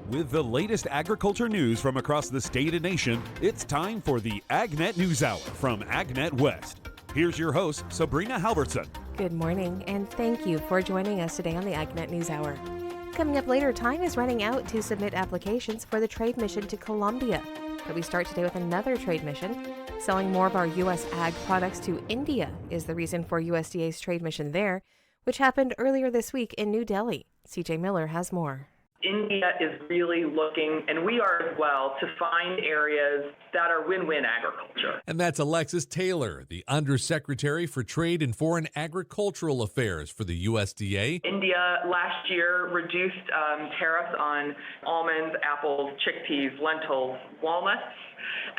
With the latest agriculture news from across the state and nation, it's time for the AgNet News Hour from AgNet West. Here's your host, Sabrina Halvorson. Good morning, and thank you for joining us today on the AgNet News Hour. Coming up later, time is running out to submit applications for the trade mission to Colombia. But we start today with another trade mission. Selling more of our U.S. ag products to India is the reason for USDA's trade mission there, which happened earlier this week in New Delhi. CJ Miller has more. India is really looking, and we are as well, to find areas that are win-win agriculture. And that's Alexis Taylor, the Undersecretary for Trade and Foreign Agricultural Affairs for the USDA. India last year reduced tariffs on almonds, apples, chickpeas, lentils, walnuts,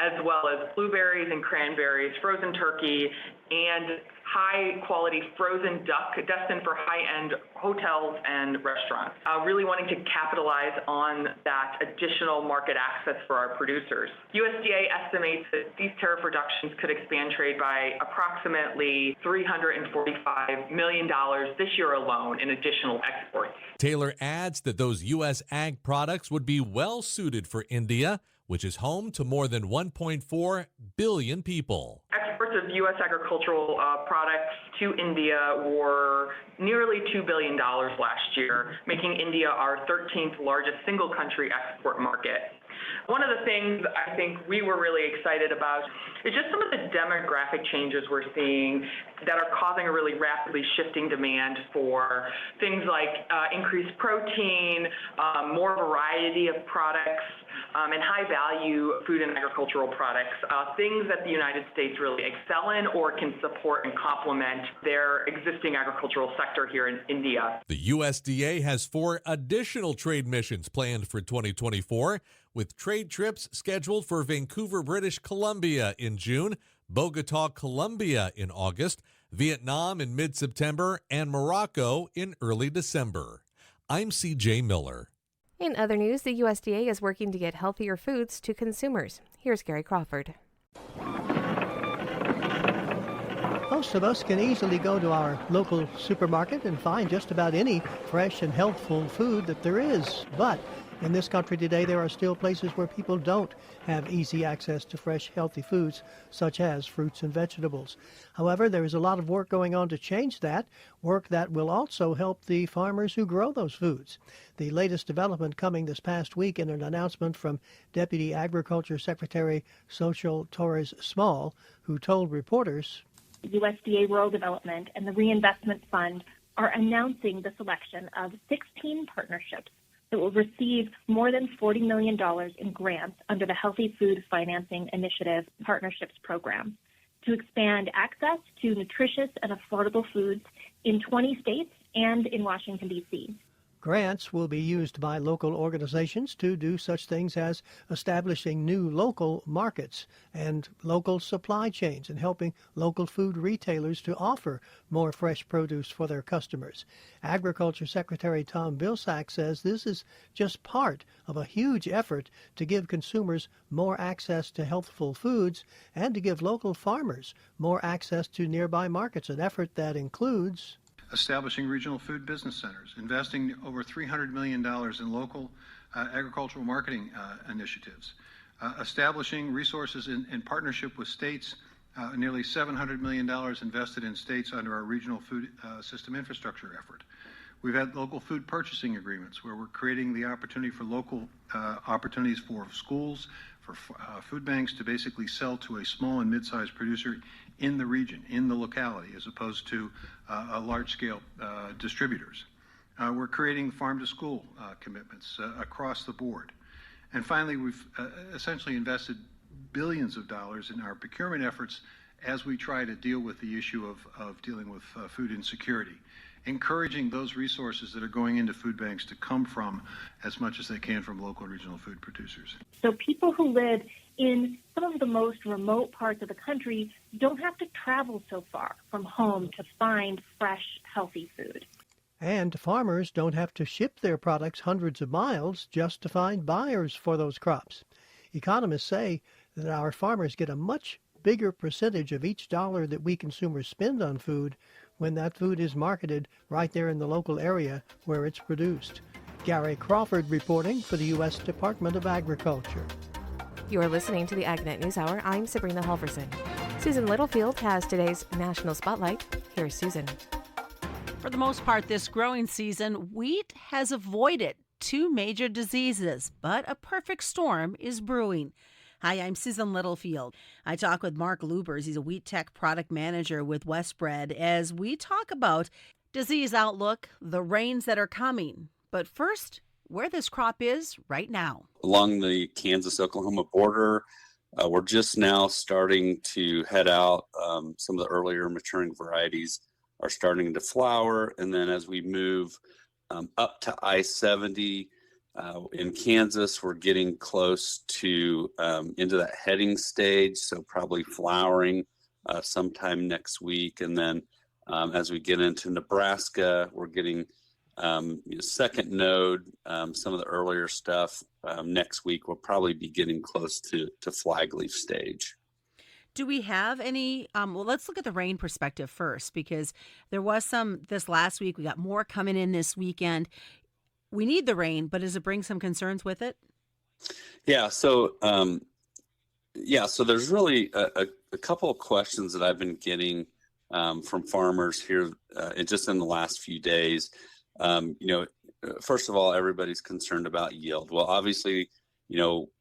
as well as blueberries and cranberries, frozen turkey, and high-quality frozen duck destined for high-end hotels and restaurants, really wanting to capitalize on that additional market access for our producers. USDA estimates that these tariff reductions could expand trade by approximately $345 million this year alone in additional exports. Taylor adds that those U.S. ag products would be well suited for India, which is home to more than 1.4 billion people. Exports of U.S. agricultural products to India were nearly $2 billion last year, making India our 13th largest single country export market. One of the things I think we were really excited about is just some of the demographic changes we're seeing that are causing a really rapidly shifting demand for things like increased protein, more variety of products, and high-value food and agricultural products, things that the United States really excel in or can support and complement their existing agricultural sector here in India. The USDA has 4 additional trade missions planned for 2024, with trade trips scheduled for Vancouver, British Columbia in June, Bogota, Colombia in August, Vietnam in mid-September, and Morocco in early December. I'm CJ Miller. In other news, the USDA is working to get healthier foods to consumers. Here's Gary Crawford. Most of us can easily go to our local supermarket and find just about any fresh and healthful food that there is. But in this country today, there are still places where people don't have easy access to fresh, healthy foods, such as fruits and vegetables. However, there is a lot of work going on to change that, work that will also help the farmers who grow those foods. The latest development coming this past week in an announcement from Deputy Agriculture Secretary Social Torres Small, who told reporters, USDA Rural Development and the Reinvestment Fund are announcing the selection of 16 partnerships that will receive more than $40 million in grants under the Healthy Food Financing Initiative Partnerships Program to expand access to nutritious and affordable foods in 20 states and in Washington, D.C. Grants will be used by local organizations to do such things as establishing new local markets and local supply chains and helping local food retailers to offer more fresh produce for their customers. Agriculture Secretary Tom Vilsack says this is just part of a huge effort to give consumers more access to healthful foods and to give local farmers more access to nearby markets, an effort that includes establishing regional food business centers, investing over $300 million in local agricultural marketing initiatives, establishing resources in partnership with states, nearly $700 million invested in states under our regional food system infrastructure effort. We've had local food purchasing agreements where we're creating the opportunity for local opportunities for schools, for food banks to basically sell to a small and mid-sized producer in the region, in the locality, as opposed to large-scale distributors. We're creating farm-to-school commitments across the board. And finally, we've essentially invested billions of dollars in our procurement efforts as we try to deal with the issue of dealing with food insecurity, encouraging those resources that are going into food banks to come from as much as they can from local and regional food producers. So people who live in some of the most remote parts of the country don't have to travel so far from home to find fresh, healthy food. And farmers don't have to ship their products hundreds of miles just to find buyers for those crops. Economists say that our farmers get a much bigger percentage of each dollar that we consumers spend on food when that food is marketed right there in the local area where it's produced. Gary Crawford reporting for the U.S. Department of Agriculture. You're listening to the AgNet News Hour. I'm Sabrina Halvorson. Susan Littlefield has today's National Spotlight. Here's Susan. For the most part this growing season, wheat has avoided two major diseases, but a perfect storm is brewing. Hi, I'm Susan Littlefield. I talk with Mark Lubers. He's a wheat tech product manager with Westbred as we talk about disease outlook, the rains that are coming. But first, where this crop is right now. Along the Kansas-Oklahoma border, we're just now starting to head out. Some of the earlier maturing varieties are starting to flower. And then as we move up to I-70 in Kansas, we're getting close to into that heading stage, so probably flowering sometime next week. And then as we get into Nebraska, we're getting second node, some of the earlier stuff next week. We'll probably be getting close to flag leaf stage. Do we have any, well, let's look at the rain perspective first, because there was some this last week. We got more coming in this weekend. We need the rain, but does it bring some concerns with it? Yeah, so there's really a couple of questions that I've been getting from farmers here just in the last few days. First of all, everybody's concerned about yield. Well, obviously,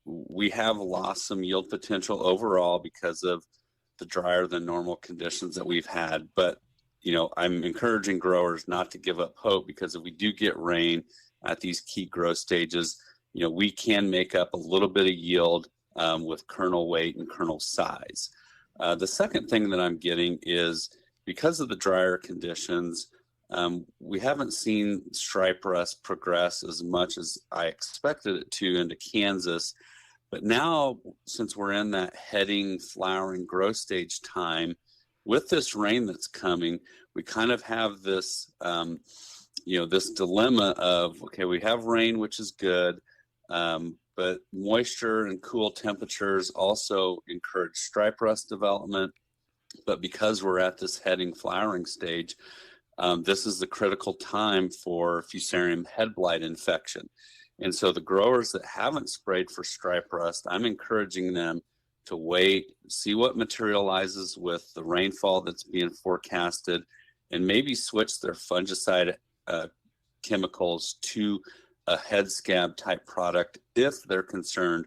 we have lost some yield potential overall because of the drier than normal conditions that we've had. But, I'm encouraging growers not to give up hope, because if we do get rain at these key growth stages, we can make up a little bit of yield with kernel weight and kernel size. The second thing that I'm getting is because of the drier conditions, we haven't seen stripe rust progress as much as I expected it to into Kansas. But now, since we're in that heading, flowering, growth stage time, with this rain that's coming, we kind of have this, this dilemma of, okay, we have rain, which is good, but moisture and cool temperatures also encourage stripe rust development. But because we're at this heading, flowering stage, this is the critical time for Fusarium head blight infection. And so the growers that haven't sprayed for stripe rust, I'm encouraging them to wait, see what materializes with the rainfall that's being forecasted, and maybe switch their fungicide chemicals to a head scab type product if they're concerned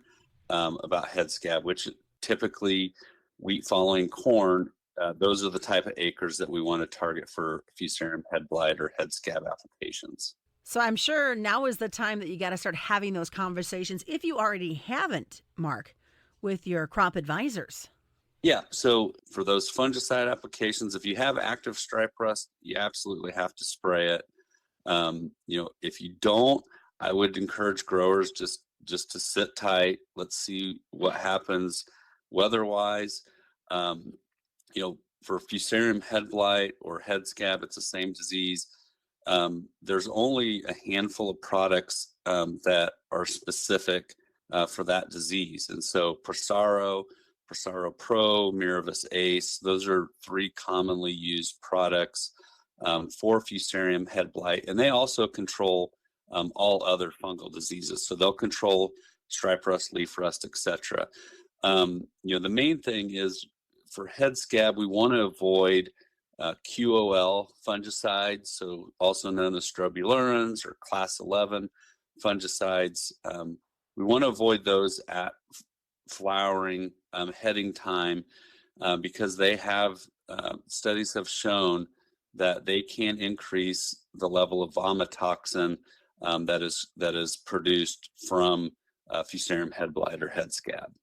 about head scab, which typically wheat following corn, those are the type of acres that we want to target for Fusarium head blight or head scab applications. So I'm sure now is the time that you got to start having those conversations, if you already haven't, Mark, with your crop advisors. Yeah, so for those fungicide applications, if you have active stripe rust, you absolutely have to spray it. If you don't, I would encourage growers just to sit tight. Let's see what happens weather-wise. For Fusarium head blight or head scab, it's the same disease. There's only a handful of products that are specific for that disease. And so Prosaro Pro, Miravis Ace, those are three commonly used products for Fusarium head blight. And they also control all other fungal diseases. So they'll control stripe rust, leaf rust, etc. The main thing is for head scab, we want to avoid QOL fungicides, so also known as strobilurins or class 11 fungicides. We want to avoid those at flowering, heading time, because they have studies have shown that they can increase the level of vomitoxin that is produced from Fusarium head blight or head scab.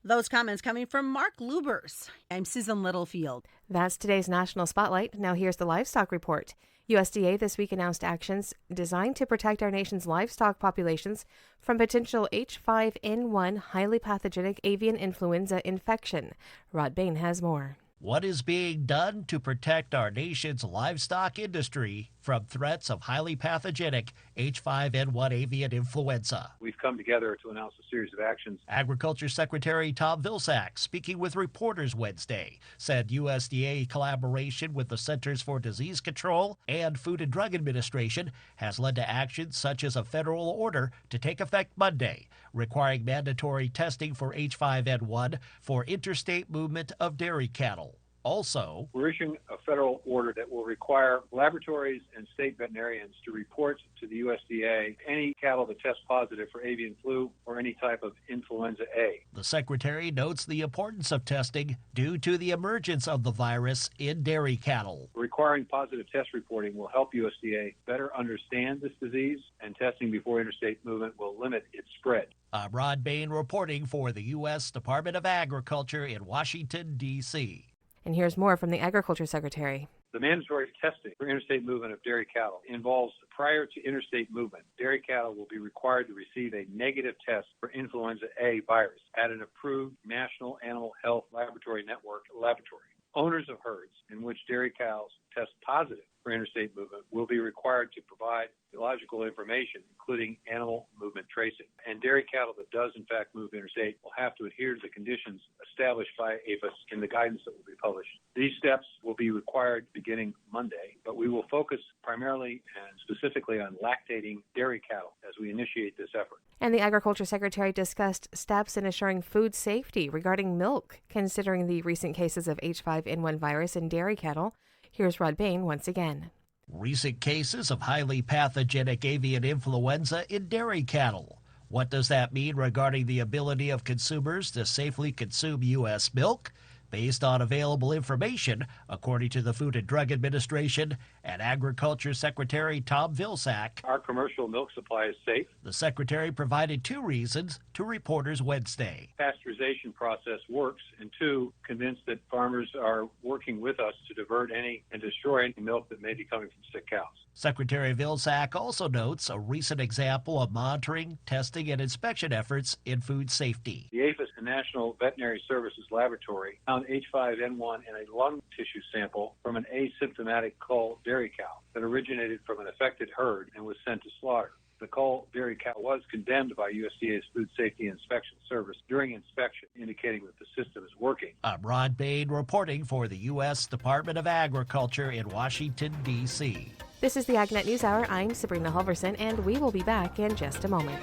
Those comments coming from Mark Lubers. I'm Susan Littlefield. That's today's National Spotlight. Now here's the livestock report. USDA this week announced actions designed to protect our nation's livestock populations from potential H5N1 highly pathogenic avian influenza infection. Rod Bain has more. What is being done to protect our nation's livestock industry from threats of highly pathogenic H5N1 avian influenza? We've come together to announce a series of actions. Agriculture Secretary Tom Vilsack, speaking with reporters Wednesday, said USDA collaboration with the Centers for Disease Control and Food and Drug Administration has led to actions such as a federal order to take effect Monday, requiring mandatory testing for H5N1 for interstate movement of dairy cattle. Also, we're issuing a federal order that will require laboratories and state veterinarians to report to the USDA any cattle that test positive for avian flu or any type of influenza A. The secretary notes the importance of testing due to the emergence of the virus in dairy cattle. Requiring positive test reporting will help USDA better understand this disease, and testing before interstate movement will limit its spread. I'm Rod Bain reporting for the U.S. Department of Agriculture in Washington, D.C. And here's more from the Agriculture Secretary. The mandatory testing for interstate movement of dairy cattle involves prior to interstate movement, dairy cattle will be required to receive a negative test for influenza A virus at an approved National Animal Health Laboratory Network laboratory. Owners of herds in which dairy cows test positive for interstate movement will be required to provide biological information, including animal movement tracing. And dairy cattle that does in fact move interstate will have to adhere to the conditions established by APHIS in the guidance that will be published. These steps will be required beginning Monday, but we will focus primarily and specifically on lactating dairy cattle as we initiate this effort. And the Agriculture Secretary discussed steps in assuring food safety regarding milk, considering the recent cases of H5N1 virus in dairy cattle. Here's Rod Bain once again. Recent cases of highly pathogenic avian influenza in dairy cattle. What does that mean regarding the ability of consumers to safely consume U.S. milk? Based on available information, according to the Food and Drug Administration and Agriculture Secretary Tom Vilsack, our commercial milk supply is safe. The Secretary provided 2 reasons to reporters Wednesday. Pasteurization process works, and 2, convinced that farmers are working with us to divert any and destroy any milk that may be coming from sick cows. Secretary Vilsack also notes a recent example of monitoring, testing, and inspection efforts in food safety. The APHIS, the National Veterinary Services Laboratory, found H5N1 in a lung tissue sample from an asymptomatic cull dairy cow that originated from an affected herd and was sent to slaughter. The cull dairy cow was condemned by USDA's Food Safety Inspection Service during inspection, indicating that the system is working. I'm Rod Bain reporting for the U.S. Department of Agriculture in Washington, D.C. This is the AgNet News Hour. I'm Sabrina Halvorson, and we will be back in just a moment.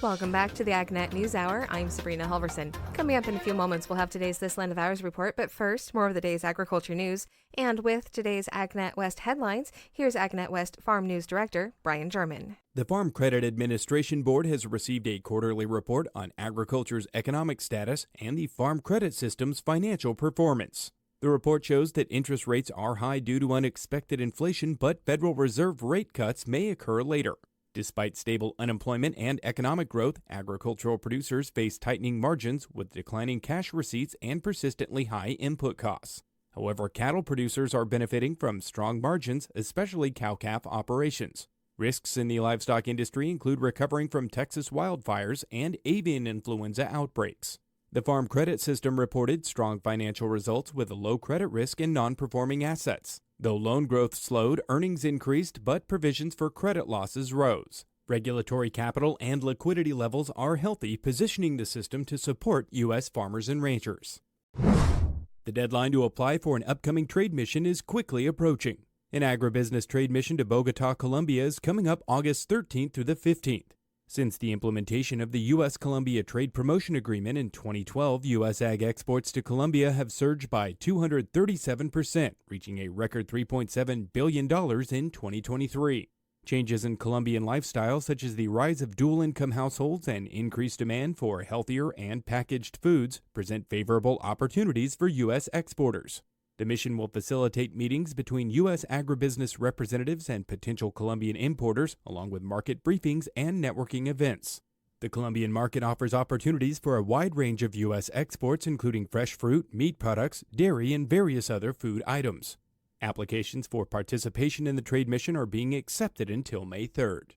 Welcome back to the AgNet News Hour. I'm Sabrina Halvorson. Coming up in a few moments, we'll have today's This Land of Ours report, but first, more of the day's agriculture news. And with today's AgNet West headlines, here's AgNet West Farm News Director Brian German. The Farm Credit Administration Board has received a quarterly report on agriculture's economic status and the farm credit system's financial performance. The report shows that interest rates are high due to unexpected inflation, but Federal Reserve rate cuts may occur later. Despite stable unemployment and economic growth, agricultural producers face tightening margins with declining cash receipts and persistently high input costs. However, cattle producers are benefiting from strong margins, especially cow-calf operations. Risks in the livestock industry include recovering from Texas wildfires and avian influenza outbreaks. The Farm Credit System reported strong financial results with low credit risk and non-performing assets. Though loan growth slowed, earnings increased, but provisions for credit losses rose. Regulatory capital and liquidity levels are healthy, positioning the system to support U.S. farmers and ranchers. The deadline to apply for an upcoming trade mission is quickly approaching. An agribusiness trade mission to Bogota, Colombia is coming up August 13th through the 15th. Since the implementation of the U.S.-Colombia Trade Promotion Agreement in 2012, U.S. ag exports to Colombia have surged by 237%, reaching a record $3.7 billion in 2023. Changes in Colombian lifestyle, such as the rise of dual-income households and increased demand for healthier and packaged foods, present favorable opportunities for U.S. exporters. The mission will facilitate meetings between U.S. agribusiness representatives and potential Colombian importers, along with market briefings and networking events. The Colombian market offers opportunities for a wide range of U.S. exports, including fresh fruit, meat products, dairy, and various other food items. Applications for participation in the trade mission are being accepted until May 3rd.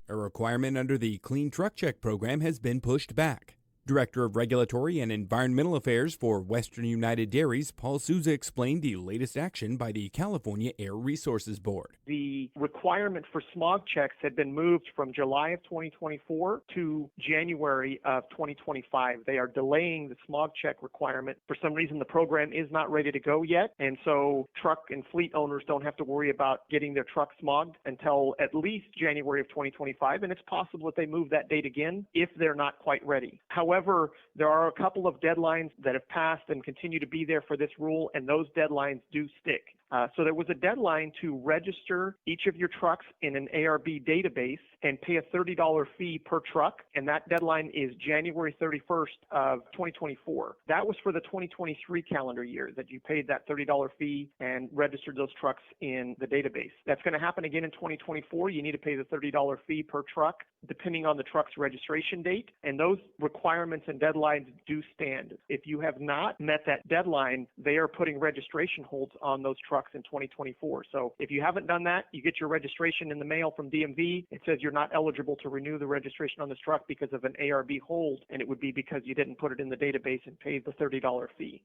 A requirement under the Clean Truck Check program has been pushed back. Director of Regulatory and Environmental Affairs for Western United Dairies, Paul Souza, explained the latest action by the California Air Resources Board. The requirement for smog checks had been moved from July of 2024 to January of 2025. They are delaying the smog check requirement. For some reason, the program is not ready to go yet, and so truck and fleet owners don't have to worry about getting their trucks smogged until at least January of 2025, and it's possible that they move that date again if they're not quite ready. However, there are a couple of deadlines that have passed and continue to be there for this rule, and those deadlines do stick. So there was a deadline to register each of your trucks in an ARB database and pay a $30 fee per truck, and that deadline is January 31st of 2024. That was for the 2023 calendar year that you paid that $30 fee and registered those trucks in the database. That's going to happen again in 2024. You need to pay the $30 fee per truck depending on the truck's registration date, and those requirements and deadlines do stand. If you have not met that deadline, they are putting registration holds on those trucks in 2024. So if you haven't done that, you get your registration in the mail from DMV. It says you're not eligible to renew the registration on this truck because of an ARB hold, and it would be because you didn't put it in the database and paid the $30 fee.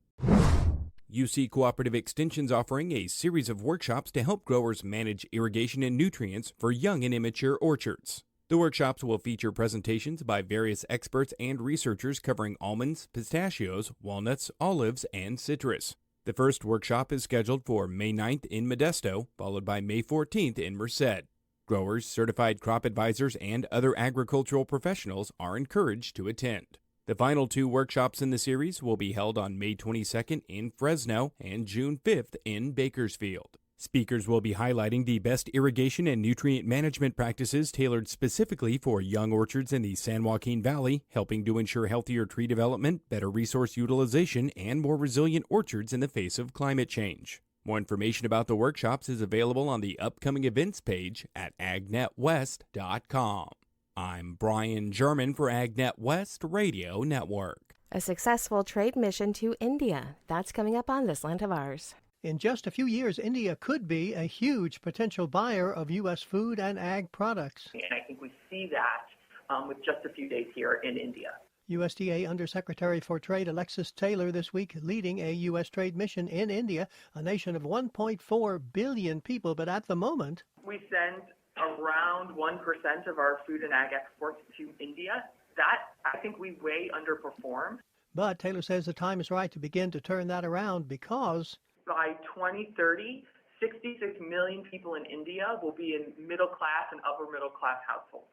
UC Cooperative Extension's offering a series of workshops to help growers manage irrigation and nutrients for young and immature orchards. The workshops will feature presentations by various experts and researchers covering almonds, pistachios, walnuts, olives, and citrus. The first workshop is scheduled for May 9th in Modesto, followed by May 14th in Merced. Growers, certified crop advisors, and other agricultural professionals are encouraged to attend. The final two workshops in the series will be held on May 22nd in Fresno and June 5th in Bakersfield. Speakers will be highlighting the best irrigation and nutrient management practices tailored specifically for young orchards in the San Joaquin Valley, helping to ensure healthier tree development, better resource utilization, and more resilient orchards in the face of climate change. More information about the workshops is available on the upcoming events page at agnetwest.com. I'm Brian German for AgNet West Radio Network. A successful trade mission to India. That's coming up on This Land of Ours. In just a few years, India could be a huge potential buyer of U.S. food and ag products. And I think we see that with just a few days here in India. USDA Undersecretary for Trade Alexis Taylor this week leading a U.S. trade mission in India, a nation of 1.4 billion people. But at the moment, we send around 1% of our food and ag exports to India. That, I think, we way underperform. But Taylor says the time is right to begin to turn that around because by 2030, 66 million people in India will be in middle class and upper middle class households.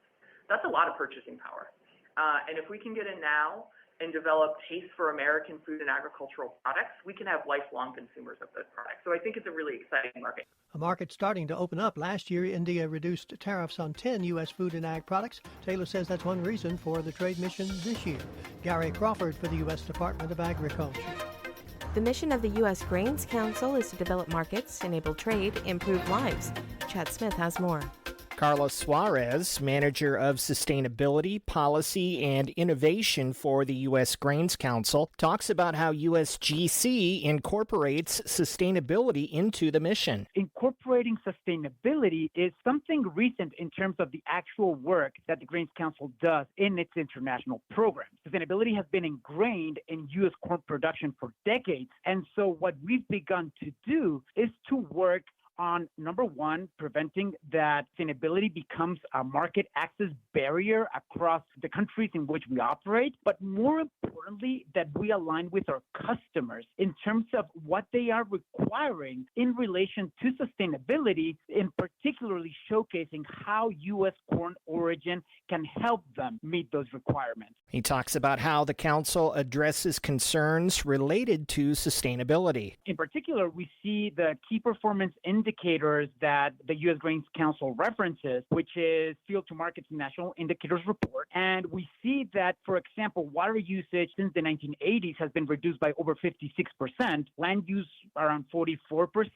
That's a lot of purchasing power. And if we can get in now and develop taste for American food and agricultural products, we can have lifelong consumers of those products. So I think it's a really exciting market. A market starting to open up. Last year, India reduced tariffs on 10 U.S. food and ag products. Taylor says that's one reason for the trade mission this year. Gary Crawford for the U.S. Department of Agriculture. The mission of the U.S. Grains Council is to develop markets, enable trade, improve lives. Chad Smith has more. Carlos Suarez, Manager of Sustainability, Policy, and Innovation for the U.S. Grains Council, talks about how USGC incorporates sustainability into the mission. Incorporating sustainability is something recent in terms of the actual work that the Grains Council does in its international program. Sustainability has been ingrained in U.S. corn production for decades, and so what we've begun to do is to work on, number one, preventing that sustainability becomes a market access barrier across the countries in which we operate, but more importantly, that we align with our customers in terms of what they are requiring in relation to sustainability, in particularly showcasing how U.S. corn origin can help them meet those requirements. He talks about how the council addresses concerns related to sustainability. In particular, we see the key performance indicators that the U.S. Grains Council references, which is Field to Markets National Indicators Report. And we see that, for example, water usage since the 1980s has been reduced by over 56%, land use around 44%,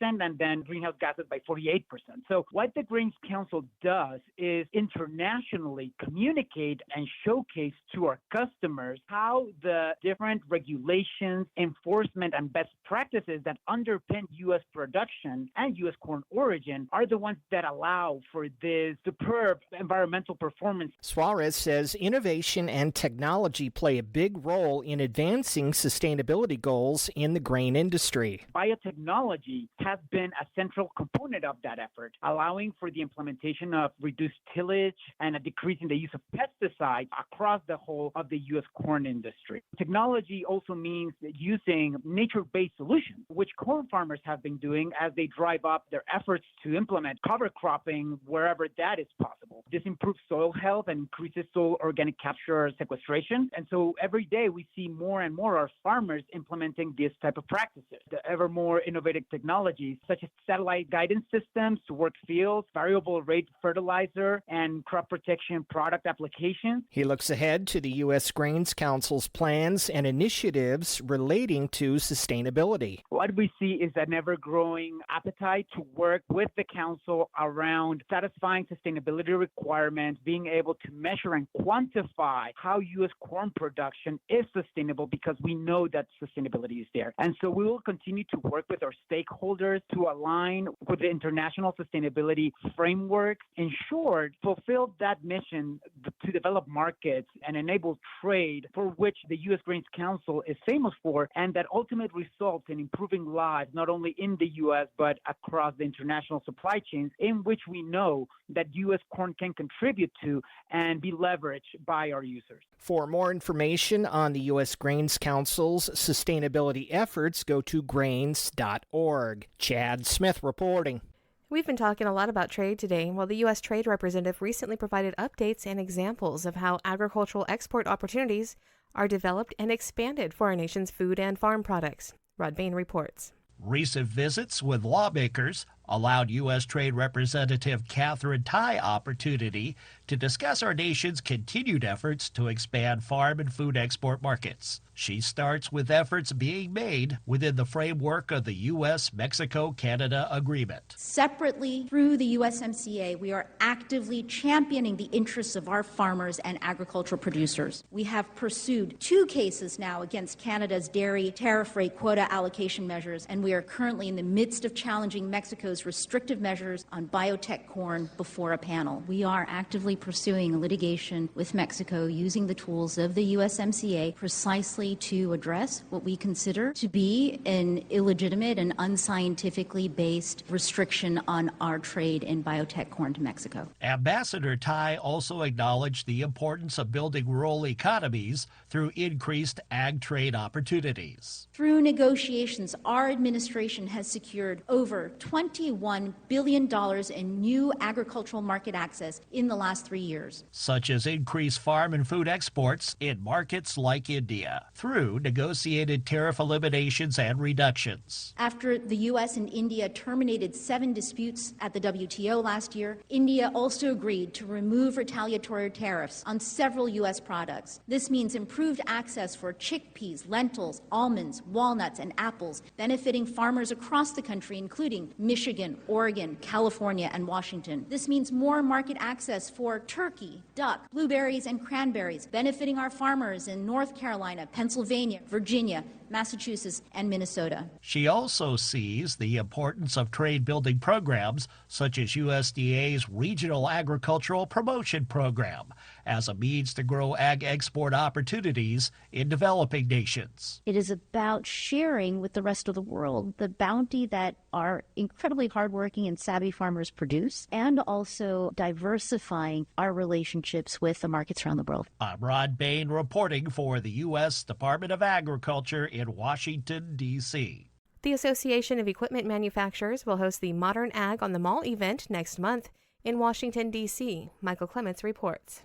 and then greenhouse gases by 48%. So what the Grains Council does is internationally communicate and showcase to our customers how the different regulations, enforcement, and best practices that underpin U.S. production and U.S. corn origin are the ones that allow for this superb environmental performance. Suarez says innovation and technology play a big role in advancing sustainability goals in the grain industry. Biotechnology has been a central component of that effort, allowing for the implementation of reduced tillage and a decrease in the use of pesticides across the whole of the U.S. corn industry. Technology also means using nature-based solutions, which corn farmers have been doing as they drive up their efforts to implement cover cropping wherever that is possible. This improves soil health and increases soil organic capture sequestration. And so every day we see more and more our farmers implementing this type of practices. The ever more innovative technologies such as satellite guidance systems to work fields, variable rate fertilizer, and crop protection product applications. He looks ahead to the U.S. Grains Council's plans and initiatives relating to sustainability. What we see is an ever-growing appetite to work with the Council around satisfying sustainability requirements, being able to measure and quantify how U.S. corn production is sustainable because we know that sustainability is there. And so we will continue to work with our stakeholders to align with the international sustainability framework, in short, fulfill that mission to develop markets and enable trade for which the U.S. Grains Council is famous for, and that ultimately results in improving lives not only in the U.S. but across the international supply chains in which we know that U.S. corn can contribute to and be leveraged by our users. For more information on the U.S. Grains Council's sustainability efforts, go to grains.org. Chad Smith reporting. We've been talking a lot about trade today. Well, the U.S. Trade Representative recently provided updates and examples of how agricultural export opportunities are developed and expanded for our nation's food and farm products. Rod Bain reports. Recent visits with lawmakers allowed U.S. Trade Representative Catherine Tai opportunity to discuss our nation's continued efforts to expand farm and food export markets. She starts with efforts being made within the framework of the U.S.-Mexico-Canada Agreement. Separately, through the USMCA, we are actively championing the interests of our farmers and agricultural producers. We have pursued 2 cases now against Canada's dairy tariff rate quota allocation measures, and we are currently in the midst of challenging Mexico's restrictive measures on biotech corn before a panel. We are actively pursuing litigation with Mexico using the tools of the USMCA precisely to address what we consider to be an illegitimate and unscientifically based restriction on our trade in biotech corn to Mexico. Ambassador Tai also acknowledged the importance of building rural economies through increased ag trade opportunities. Through negotiations, our administration has secured over $21 billion in new agricultural market access in the last 3 years. Such as increased farm and food exports in markets like India through negotiated tariff eliminations and reductions. After the U.S. and India terminated 7 disputes at the WTO last year, India also agreed to remove retaliatory tariffs on several U.S. products. This means improved access for chickpeas, lentils, almonds, walnuts, and apples, benefiting farmers across the country, including Michigan, Oregon, California, and Washington. This means more market access for turkey, duck, blueberries, and cranberries, benefiting our farmers in North Carolina, Pennsylvania, Virginia, Massachusetts, and Minnesota. She also sees the importance of trade-building programs such as USDA's Regional Agricultural Promotion Program as a means to grow ag export opportunities in developing nations. It is about sharing with the rest of the world the bounty that our incredibly hardworking and savvy farmers produce, and also diversifying our relationships with the markets around the world. I'm Rod Bain reporting for the U.S. Department of Agriculture in Washington, D.C. The Association of Equipment Manufacturers will host the Modern Ag on the Mall event next month in Washington, D.C. Michael Clements reports.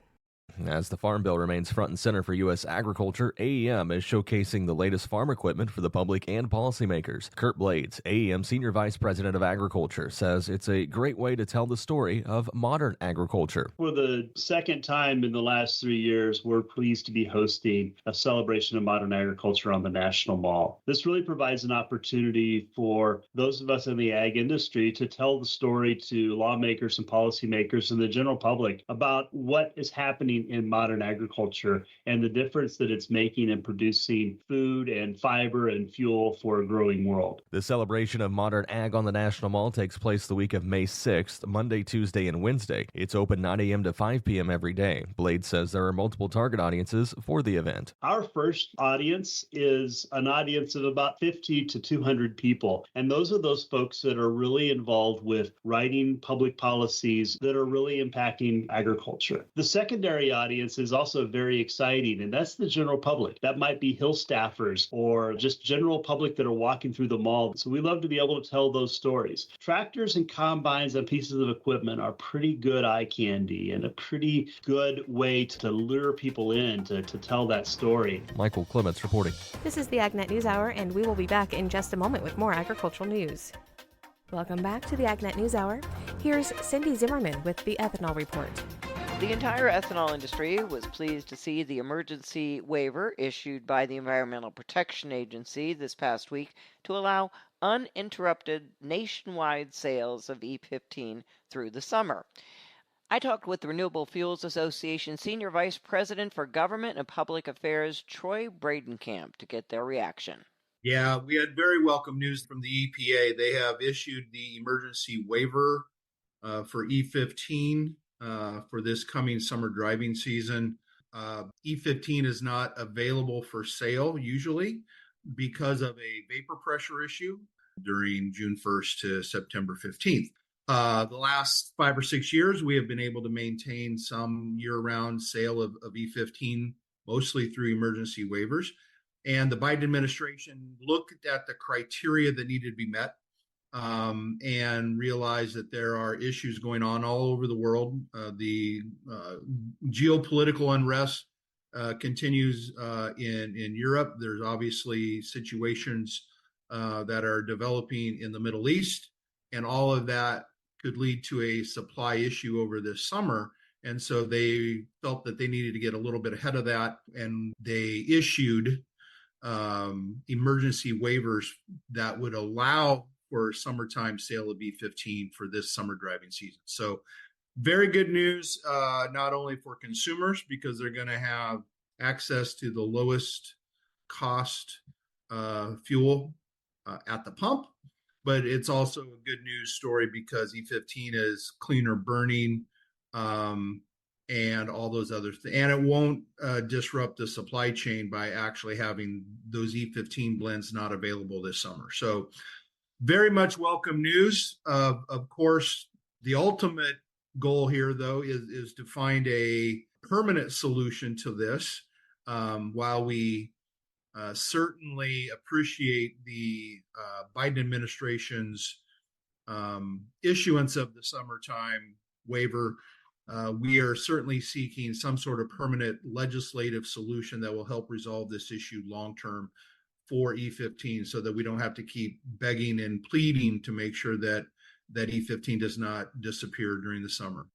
As the Farm Bill remains front and center for U.S. agriculture, AEM is showcasing the latest farm equipment for the public and policymakers. Kurt Blades, AEM Senior Vice President of Agriculture, says it's a great way to tell the story of modern agriculture. For the second time in the last 3 years, we're pleased to be hosting a celebration of modern agriculture on the National Mall. This really provides an opportunity for those of us in the ag industry to tell the story to lawmakers and policymakers and the general public about what is happening happening in modern agriculture and the difference that it's making in producing food and fiber and fuel for a growing world. The celebration of modern ag on the National Mall takes place the week of May 6th, Monday, Tuesday, and Wednesday. It's open 9 a.m. to 5 p.m. every day. Blade says there are multiple target audiences for the event. Our first audience is an audience of about 50 to 200 people. And those are those folks that are really involved with writing public policies that are really impacting agriculture. The secondary audience is also very exciting, and that's the general public. That might be Hill staffers or just general public that are walking through the mall. So we love to be able to tell those stories. Tractors and combines and pieces of equipment are pretty good eye candy and a pretty good way to lure people in to tell that story. Michael Clements reporting. This is the AgNet News Hour, and we will be back in just a moment with more agricultural news. Welcome back to the AgNet News Hour. Here's Cindy Zimmerman with the Ethanol Report. The entire ethanol industry was pleased to see the emergency waiver issued by the Environmental Protection Agency this past week to allow uninterrupted nationwide sales of E15 through the summer. I talked with the Renewable Fuels Association Senior Vice President for Government and Public Affairs, Troy Bradenkamp, to get their reaction. Yeah, we had very welcome news from the EPA. They have issued the emergency waiver for E15 for this coming summer driving season. E15 is not available for sale usually because of a vapor pressure issue during June 1st to September 15th. The last 5 or 6 years, we have been able to maintain some year-round sale of E15, mostly through emergency waivers. And the Biden administration looked at the criteria that needed to be met and realized that there are issues going on all over the world. The geopolitical unrest continues in Europe. There's obviously situations that are developing in the Middle East, and all of that could lead to a supply issue over this summer. And so they felt that they needed to get a little bit ahead of that, and they issued emergency waivers that would allow for summertime sale of E15 for this summer driving season. So very good news, not only for consumers, because they're going to have access to the lowest cost fuel at the pump, but it's also a good news story because E15 is cleaner burning and all those other things. And it won't disrupt the supply chain by actually having those E15 blends not available this summer. So very much welcome news. Of course, the ultimate goal here, though, is to find a permanent solution to this. While we certainly appreciate the Biden administration's issuance of the summertime waiver, we are certainly seeking some sort of permanent legislative solution that will help resolve this issue long-term for E15 so that we don't have to keep begging and pleading to make sure that E15 does not disappear during the summer.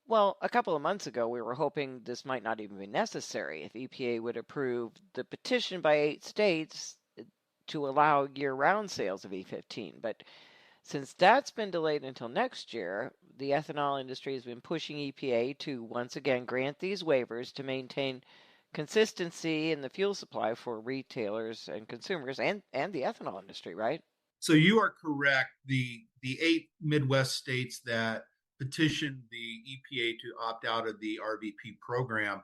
Well, a couple of months ago, we were hoping this might not even be necessary if EPA would approve the petition by 8 states to allow year-round sales of E15. But since that's been delayed until next year, the ethanol industry has been pushing EPA to once again grant these waivers to maintain consistency in the fuel supply for retailers and consumers and the ethanol industry, right? So you are correct. The 8 Midwest states that petitioned the EPA to opt out of the RVP program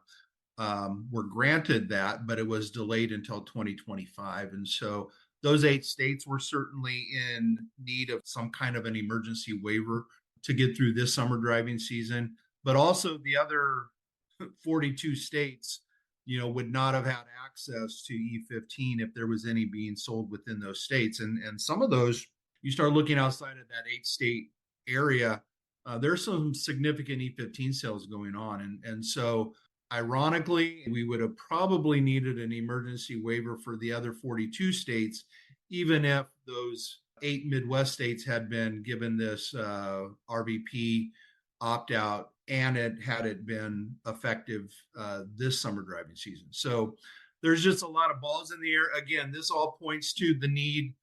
were granted that, but it was delayed until 2025. And so those 8 states were certainly in need of some kind of an emergency waiver to get through this summer driving season. But also the other 42 states, would not have had access to E15 if there was any being sold within those states. And some of those, you start looking outside of that 8-state area, there's some significant E15 sales going on. And so ironically, we would have probably needed an emergency waiver for the other 42 states, even if those 8 Midwest states had been given this RVP opt-out and had it been effective this summer driving season. So there's just a lot of balls in the air. Again, this all points to the need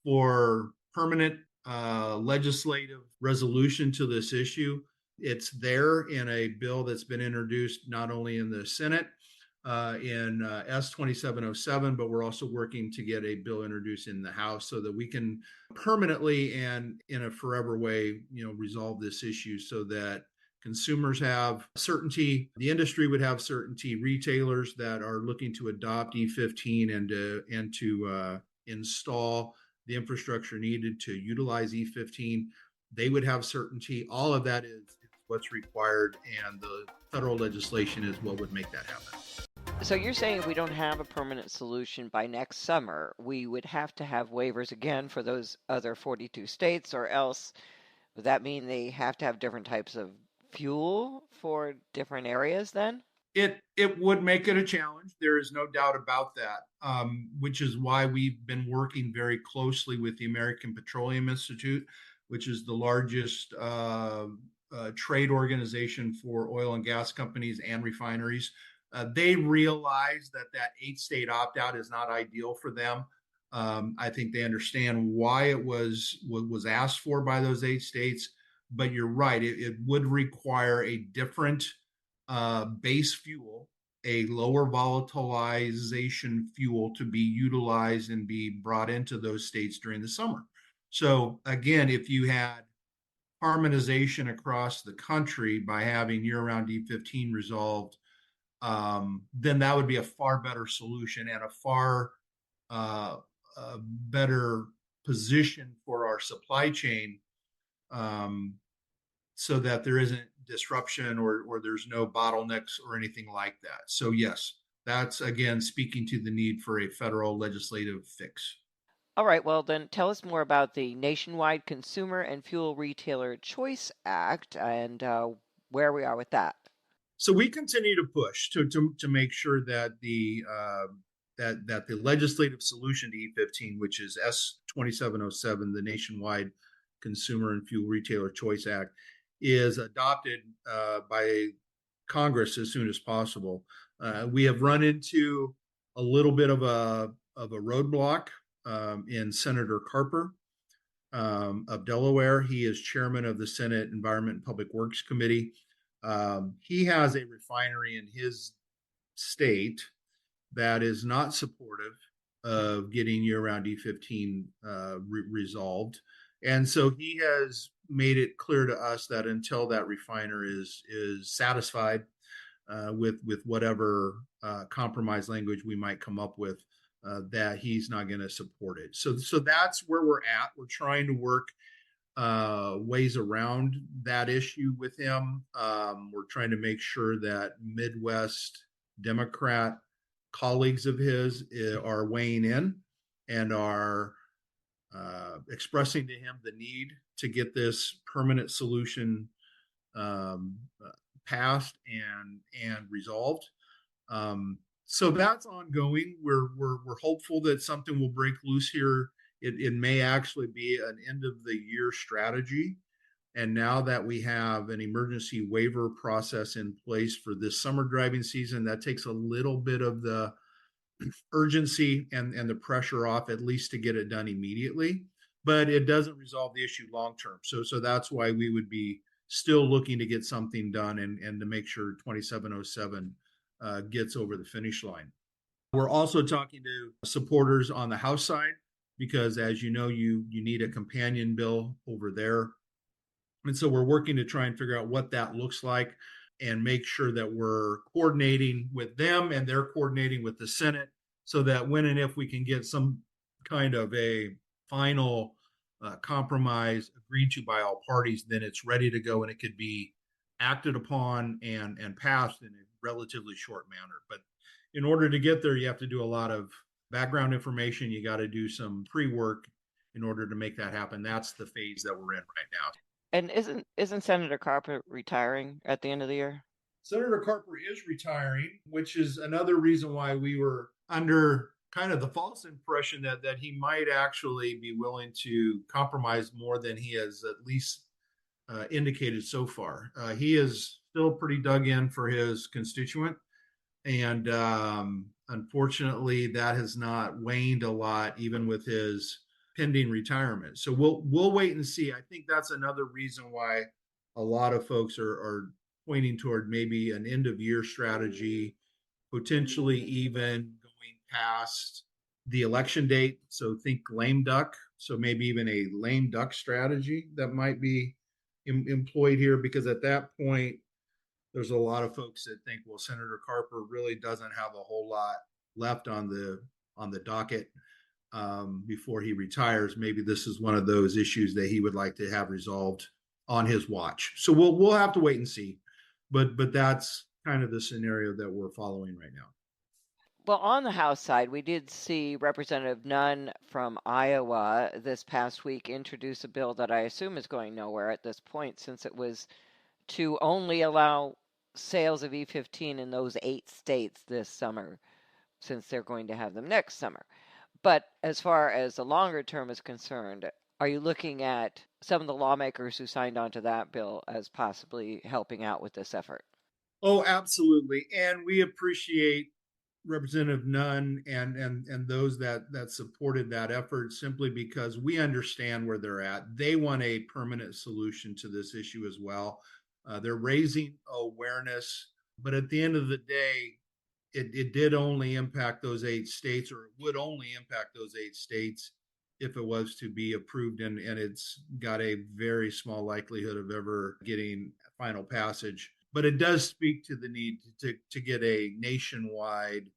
for permanent legislative resolution to this issue. It's there in a bill that's been introduced not only in the Senate in S-2707, but we're also working to get a bill introduced in the House so that we can permanently and in a forever way, resolve this issue so that consumers have certainty, the industry would have certainty, retailers that are looking to adopt E15 and to install the infrastructure needed to utilize E15, they would have certainty. All of that is what's required, and the federal legislation is what would make that happen. So you're saying if we don't have a permanent solution by next summer, we would have to have waivers again for those other 42 states, or else would that mean they have to have different types of fuel for different areas then? It would make it a challenge. There is no doubt about that, which is why we've been working very closely with the American Petroleum Institute, which is the largest trade organization for oil and gas companies and refineries. They realize that 8-state opt-out is not ideal for them. I think they understand why it was asked for by those 8 states. But you're right, it would require a different base fuel, a lower volatilization fuel to be utilized and be brought into those states during the summer. So again, if you had harmonization across the country by having year-round E15 resolved, then that would be a far better solution and a far better position for our supply chain, so that there isn't disruption or there's no bottlenecks or anything like that. So yes, that's again speaking to the need for a federal legislative fix. All right, well then tell us more about the Nationwide Consumer and Fuel Retailer Choice Act and where we are with that. So we continue to push to make sure that the legislative solution to E15, which is S-2707, the Nationwide Consumer and Fuel Retailer Choice Act, is adopted by Congress as soon as possible. We have run into a little bit of a roadblock in Senator Carper of Delaware. He is chairman of the Senate Environment and Public Works Committee. He has a refinery in his state that is not supportive of getting year-round E15 resolved. And so he has made it clear to us that until that refiner is satisfied with whatever compromise language we might come up with, that he's not going to support it. So that's where we're at. We're trying to work ways around that issue with him. We're trying to make sure that Midwest Democrat colleagues of his are weighing in and are expressing to him the need to get this permanent solution passed and resolved. So that's ongoing. We're hopeful that something will break loose here. It may actually be an end of the year strategy. And now that we have an emergency waiver process in place for this summer driving season, that takes a little bit of the urgency and the pressure off, at least to get it done immediately. But it doesn't resolve the issue long term. So that's why we would be still looking to get something done and to make sure 2707 gets over the finish line. We're also talking to supporters on the House side, because as you know, you need a companion bill over there. And so we're working to try and figure out what that looks like and make sure that we're coordinating with them and they're coordinating with the Senate, so that when and if we can get some kind of a final compromise agreed to by all parties, then it's ready to go and it could be acted upon and passed in a relatively short manner. But in order to get there, you have to do a lot of background information. You got to do some pre-work in order to make that happen. That's the phase that we're in right now. And isn't Senator Carper retiring at the end of the year? Senator Carper is retiring, which is another reason why we were under kind of the false impression that he might actually be willing to compromise more than he has at least indicated so far. He is still pretty dug in for his constituent. And unfortunately, that has not waned a lot, even with his pending retirement. So we'll wait and see. I think that's another reason why a lot of folks are pointing toward maybe an end of year strategy, potentially even going past the election date. So think lame duck. So maybe even a lame duck strategy that might be employed here, because at that point, there's a lot of folks that think, well, Senator Carper really doesn't have a whole lot left on the docket before he retires. Maybe this is one of those issues that he would like to have resolved on his watch. So we'll have to wait and see. But that's kind of the scenario that we're following right now. Well, on the House side, we did see Representative Nunn from Iowa this past week introduce a bill that I assume is going nowhere at this point, since it was to only allow sales of E15 in those 8 states this summer, since they're going to have them next summer. But as far as the longer term is concerned, are you looking at some of the lawmakers who signed on to that bill as possibly helping out with this effort? Oh, absolutely. And we appreciate Representative Nunn and those that supported that effort, simply because we understand where they're at. They want a permanent solution to this issue as well. They're raising awareness, but at the end of the day, it did only impact those 8 states, or it would only impact those 8 states if it was to be approved, and it's got a very small likelihood of ever getting final passage. But it does speak to the need to get a nationwide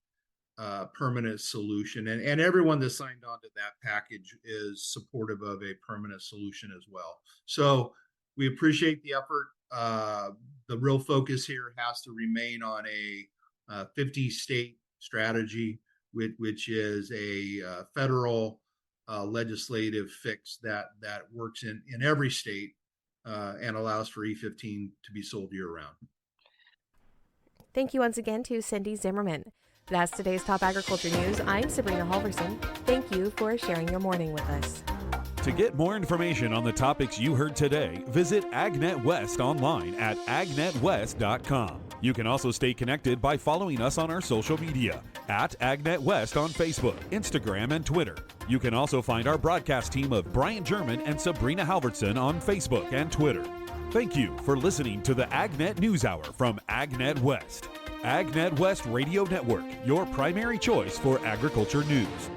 permanent solution. And everyone that signed on to that package is supportive of a permanent solution as well. So we appreciate the effort. The real focus here has to remain on a 50-state strategy, which is a federal legislative fix that works in every state and allows for E15 to be sold year-round. Thank you once again to Cindy Zimmerman. That's today's top agriculture news. I'm Sabrina Halvorson. Thank you for sharing your morning with us. To get more information on the topics you heard today, visit AgNet West online at agnetwest.com. You can also stay connected by following us on our social media at AgNet West on Facebook, Instagram, and Twitter. You can also find our broadcast team of Brian German and Sabrina Halvorson on Facebook and Twitter. Thank you for listening to the AgNet News Hour from AgNet West. AgNet West Radio Network, your primary choice for agriculture news.